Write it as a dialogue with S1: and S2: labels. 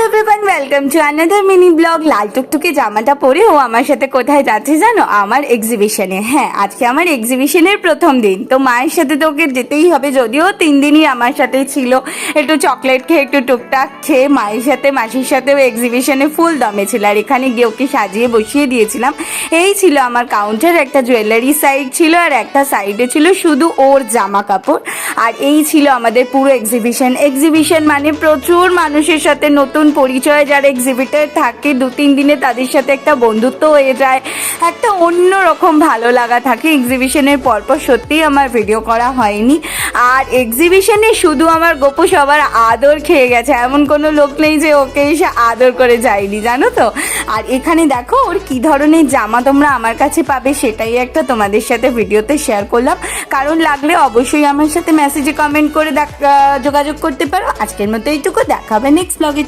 S1: Everyone, welcome to another mini blog. লাল টুকটুকে জামাটা পরে ও আমার সাথে কোথায় যাচ্ছে জানো? আমার এক্সিবিশনে। হ্যাঁ, আজকে আমার এক্সিবিশনের প্রথম দিন, তো মায়ের সাথে তো ওকে যেতেই হবে। যদিও 3 দিনই আমার সাথেই ছিল, একটু চকলেট খেয়ে একটু টুকটাক খেয়ে মায়ের সাথে মাসির সাথেও এক্সিবিশনে ফুল দমে ছিল। আর এখানে গিয়ে ওকে সাজিয়ে বসিয়ে দিয়েছিলাম। এই ছিল আমার কাউন্টার, একটা জুয়েলারি সাইড ছিল আর একটা সাইডে ছিল শুধু ওর জামা কাপড়। আর এই ছিল আমাদের পুরো এক্সিবিশন মানে প্রচুর মানুষের সাথে নতুন পরিচয়। যারা এক্সিবিটার থাকে 2-3 দিনে তাদের সাথে একটা বন্ধুত্ব হয়ে যায়, একটা অন্য রকম ভালো লাগা থাকে এক্সিবিশনের পরপর। সত্যিই আমার ভিডিও করা হয়নি। আর এক্সিবিশনে শুধু আমার গপু সবার আদর খেয়ে গেছে, এমন কোনো লোক নেই যে ওকে এসে আদর করে যায়নি, জানো তো। আর এখানে দেখো ওর কি ধরনের জামা তোমরা আমার কাছে পাবে, সেটাই একটা তোমাদের সাথে ভিডিওতে শেয়ার করলাম। কারণ লাগলে অবশ্যই আমার সাথে মেসেজে কমেন্ট করে যোগাযোগ করতে পারো। আজকের মতো এইটুকু, দেখা হবে নেক্সট ব্লগে।